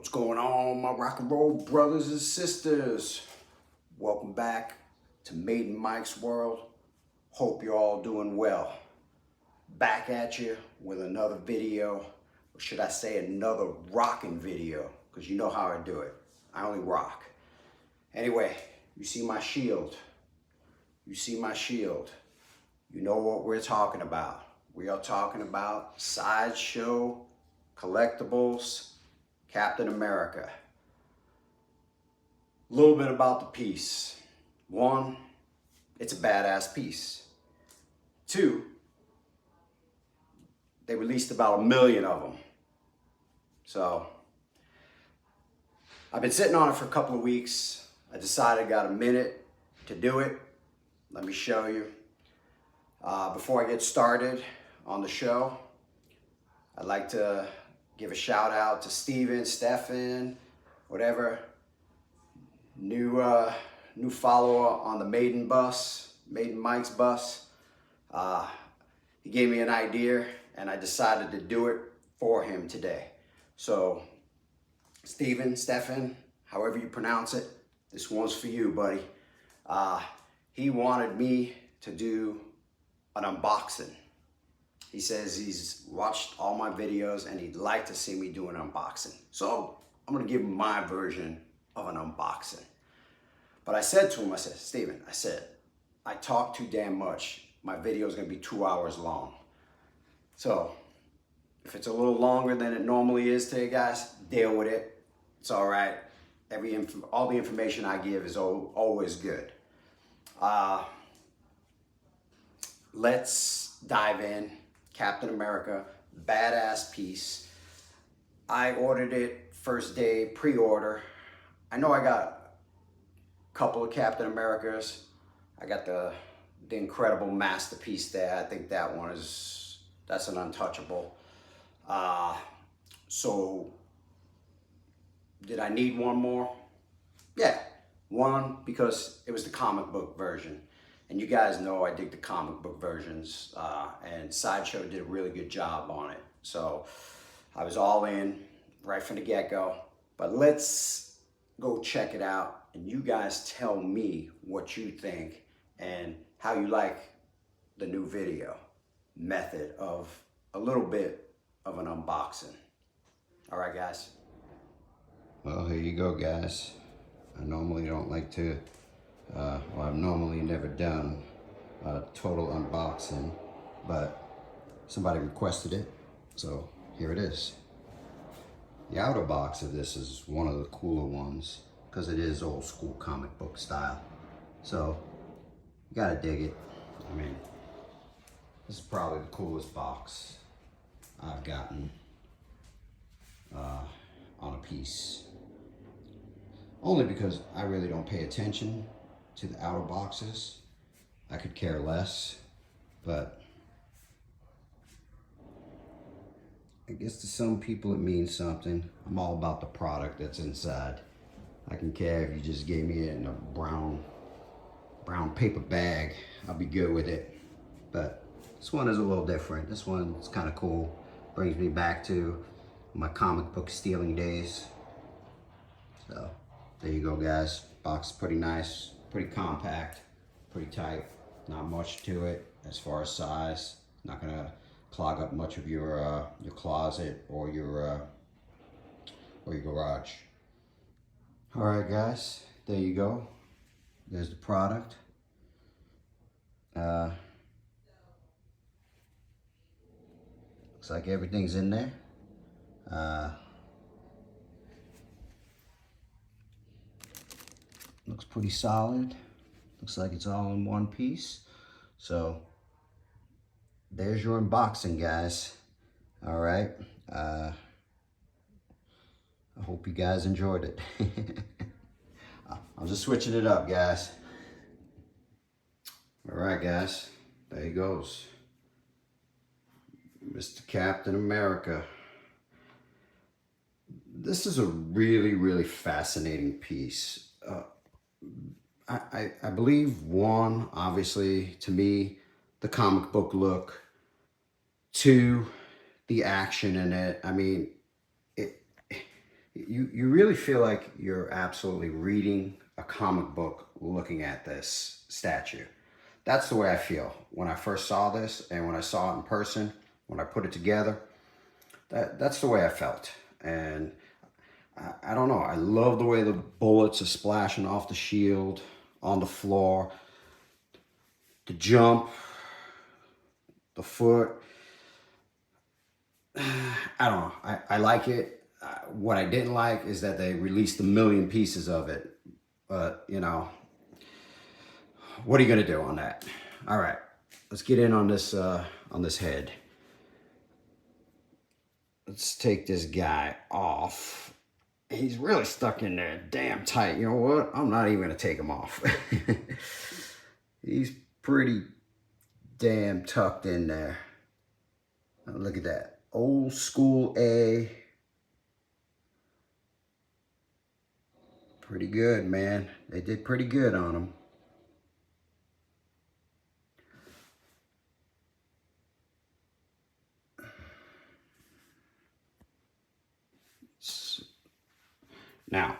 What's going on, my rock and roll brothers and sisters? Welcome back to Maiden Mike's World. Hope you're all doing well. Back at you with another video, or should I say another rocking video, because you know how I do it. I only rock. Anyway, you see my shield. You see my shield. You know what we're talking about. We are talking about Sideshow Collectibles Captain America. A little bit about the piece. One, it's a badass piece. Two, they released about 1 million of them. So I've been sitting on it for a couple of weeks. I decided I got a minute to do it. Let me show you. Before I get started on the show, I'd like to give a shout out to Steven, Stefan, whatever, new follower on the Maiden Mike's bus. He gave me an idea and I decided to do it for him today. So Steven, Stefan, however you pronounce it, this one's for you, buddy. He wanted me to do an unboxing. He says he's watched all my videos and he'd like to see me do an unboxing. So I'm gonna give him my version of an unboxing. But I said to him, I said, Steven, I talk too damn much. My video is gonna be 2 hours long. So if it's a little longer than it normally is today, guys, deal with it. It's all right. All the information I give is always good. Let's dive in. Captain America, badass piece. I ordered it first day, pre-order. I know I got a couple of Captain Americas. I got the incredible masterpiece there. I think that one that's an untouchable. So did I need one more? Yeah, one, because it was the comic book version. And you guys know I dig the comic book versions, and Sideshow did a really good job on it. So I was all in right from the get-go. But let's go check it out, and you guys tell me what you think and how you like the new video method of a little bit of an unboxing. All right, guys. Well, here you go, guys. I normally don't like to I've normally never done a total unboxing, but somebody requested it, so here it is. The outer box of this is one of the cooler ones because it is old school comic book style. So you gotta dig it. I mean, this is probably the coolest box I've gotten on a piece. Only because I really don't pay attention to the outer boxes. I could care less, but I guess to some people it means something. I'm all about the product that's inside. I can care if you just gave me it in a brown paper bag. I'll be good with it. But this one is a little different. This one's kind of cool. Brings me back to my comic book stealing days. So there you go, guys. Box is pretty nice, pretty compact, pretty tight. Not much to it as far as size. Not gonna clog up much of your closet or your garage. All right, guys. There you go. There's the product. Looks like everything's in there. Looks pretty solid. Looks like it's all in one piece. So there's your unboxing, guys. All right. I hope you guys enjoyed it. I'm just switching it up, guys. All right, guys. There he goes. Mr. Captain America. This is a really, really fascinating piece. I believe, one, obviously, to me, the comic book look. Two, the action in it. I mean, You really feel like you're absolutely reading a comic book looking at this statue. That's the way I feel when I first saw this, and when I saw it in person, when I put it together. That's the way I felt. And I don't know. I love the way the bullets are splashing off the shield, on the floor, the jump, the foot. I don't know. I like it. What I didn't like is that they released a million pieces of it. But, you know, what are you going to do on that? All right. Let's get in on this head. Let's take this guy off. He's really stuck in there damn tight. You know what? I'm not even going to take him off. He's pretty damn tucked in there. Now look at that. Old school A. Pretty good, man. They did pretty good on him. Now,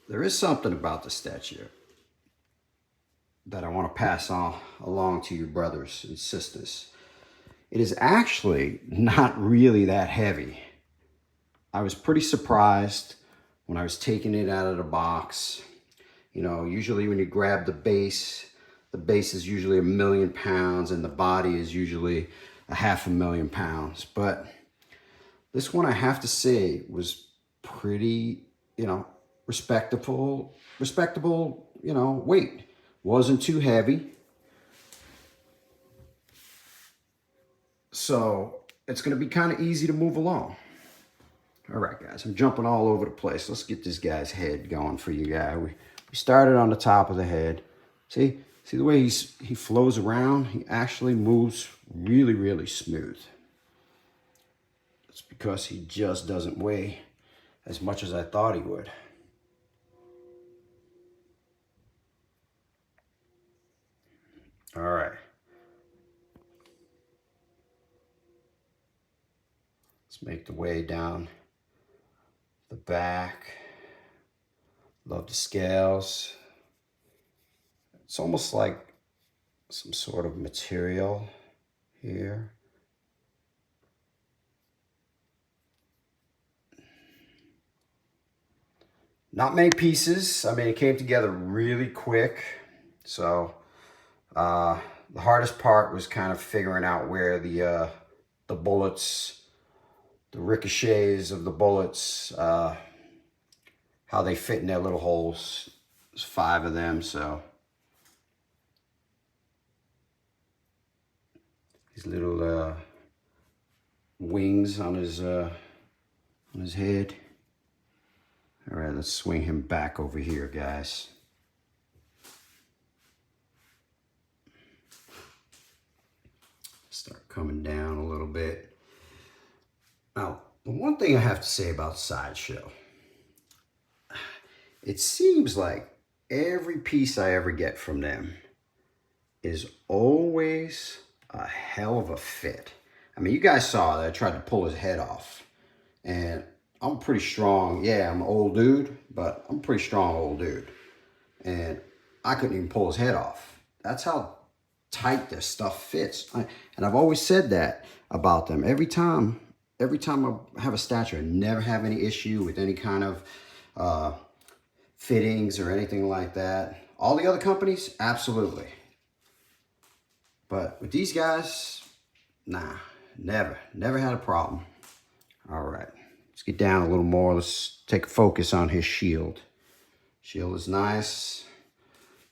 there is something about the statue that I want to pass on along to you brothers and sisters. It is actually not really that heavy. I was pretty surprised when I was taking it out of the box. You know, usually when you grab the base is usually 1,000,000 pounds and the body is usually 500,000 pounds. But this one, I have to say, was pretty, you know, respectable, you know, weight. Wasn't too heavy. So it's going to be kind of easy to move along. All right, guys, I'm jumping all over the place. Let's get this guy's head going for you guys. We started on the top of the head. See the way he flows around? He actually moves really, really smooth. It's because he just doesn't weigh as much as I thought he would. All right. Let's make the way down the back. Love the scales. It's almost like some sort of material here. Not many pieces. I mean, it came together really quick. So the hardest part was kind of figuring out where the bullets, the ricochets of the bullets, how they fit in their little holes. There's 5 of them, so these little wings on his head. All right, let's swing him back over here, guys. Start coming down a little bit. Now, the one thing I have to say about Sideshow, it seems like every piece I ever get from them is always a hell of a fit. I mean, you guys saw that I tried to pull his head off, and I'm pretty strong. Yeah, I'm an old dude, but I'm a pretty strong old dude. And I couldn't even pull his head off. That's how tight this stuff fits. And I've always said that about them. Every time I have a statue, I never have any issue with any kind of fittings or anything like that. All the other companies, absolutely. But with these guys, nah, never had a problem. All right. Let's get down a little more. Let's take a focus on his shield. Shield is nice.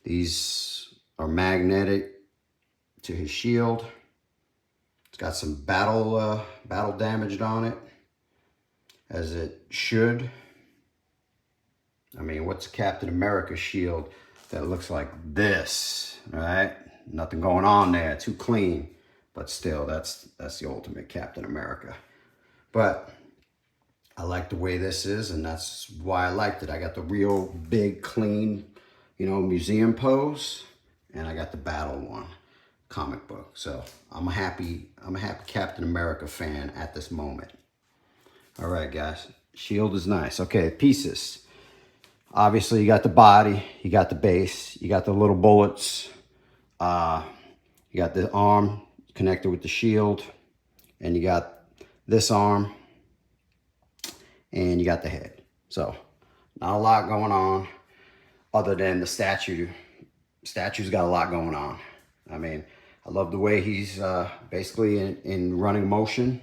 These are magnetic to his shield. It's got some battle damaged on it, as it should. I mean, what's Captain America's shield that looks like this, right? Nothing going on there, too clean. But still, that's the ultimate Captain America. But I like the way this is, and that's why I liked it. I got the real big, clean, you know, museum pose, and I got the battle one, comic book. So I'm a happy Captain America fan at this moment. All right, guys. Shield is nice. Okay, pieces. Obviously, you got the body, you got the base, you got the little bullets, you got the arm connected with the shield, and you got this arm, and you got the head. So, not a lot going on other than the statue. Statue's got a lot going on. I mean, I love the way he's basically in running motion,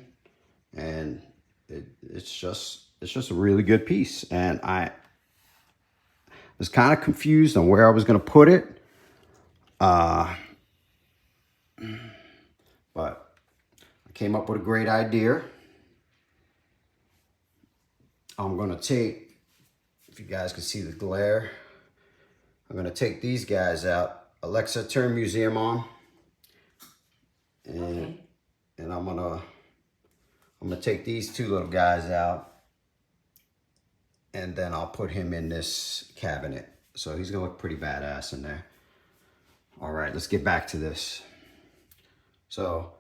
and it's just a really good piece. And I was kind of confused on where I was going to put it, but I came up with a great idea. I'm going to take, if you guys can see the glare, I'm going to take these guys out. Alexa, turn museum on. And, okay. And I'm gonna take these two little guys out, and then I'll put him in this cabinet. So he's gonna look pretty badass in there. All right, let's get back to this. So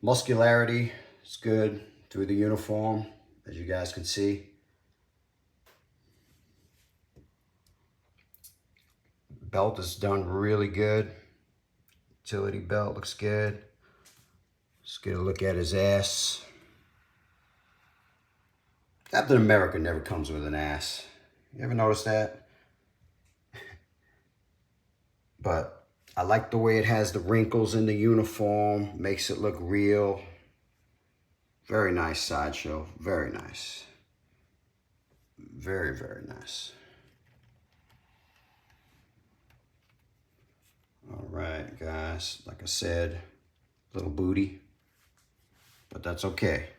muscularity is good through the uniform, as you guys can see. Belt is done really good. Utility belt looks good. Let's get a look at his ass. Captain America never comes with an ass. You ever notice that? But I like the way it has the wrinkles in the uniform. Makes it look real. Very nice sideshow. Very nice. Very, very nice. All right, guys. Like I said, little booty. But that's okay.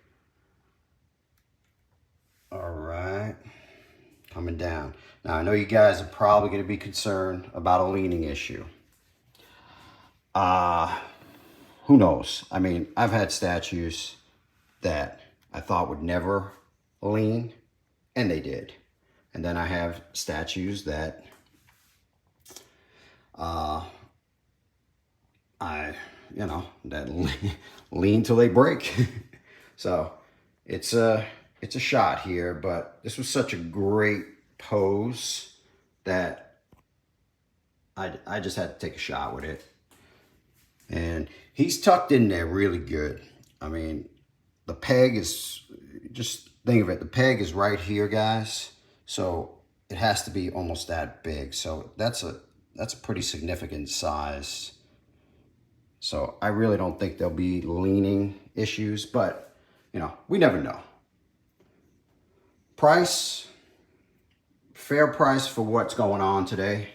All right. Coming down. Now, I know you guys are probably going to be concerned about a leaning issue. Who knows? I mean, I've had statues that I thought would never lean, and they did. And then I have statues that that lean till they break. So it's a shot here, but this was such a great pose that I just had to take a shot with it. And he's tucked in there really good. I mean, the peg is, just think of it, the peg is right here, guys. So it has to be almost that big. So that's a pretty significant size. So I really don't think there'll be leaning issues, but you know, we never know. Price, fair price for what's going on today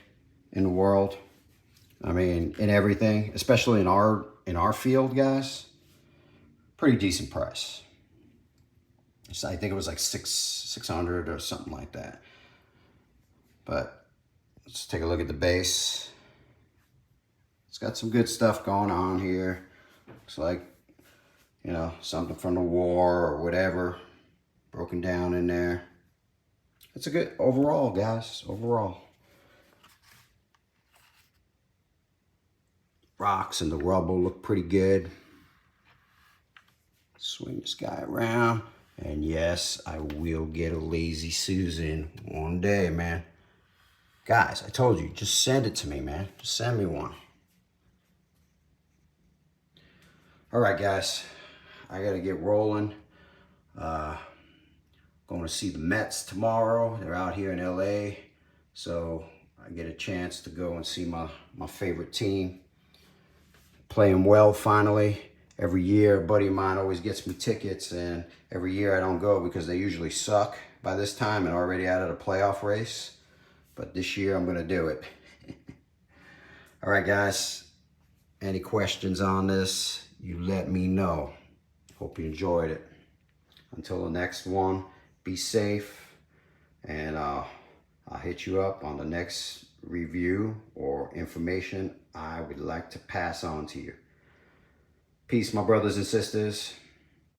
in the world. I mean, in everything, especially in our field, guys. Pretty decent price. So I think it was like 600 or something like that. But let's take a look at the base. It's got some good stuff going on here. Looks like, you know, something from the war or whatever broken down in there. It's a good overall, guys, overall. Rocks and the rubble look pretty good. Swing this guy around. And yes, I will get a Lazy Susan one day, man. Guys, I told you, just send it to me, man. Just send me one. All right, guys, I got to get rolling. Going to see the Mets tomorrow. They're out here in LA. So I get a chance to go and see my favorite team. Playing well, finally. Every year, a buddy of mine always gets me tickets, and every year I don't go because they usually suck by this time and already out of the playoff race. But this year, I'm going to do it. All right, guys. Any questions on this, you let me know. Hope you enjoyed it. Until the next one, be safe, and I'll hit you up on the next review or information I would like to pass on to you. Peace, my brothers and sisters.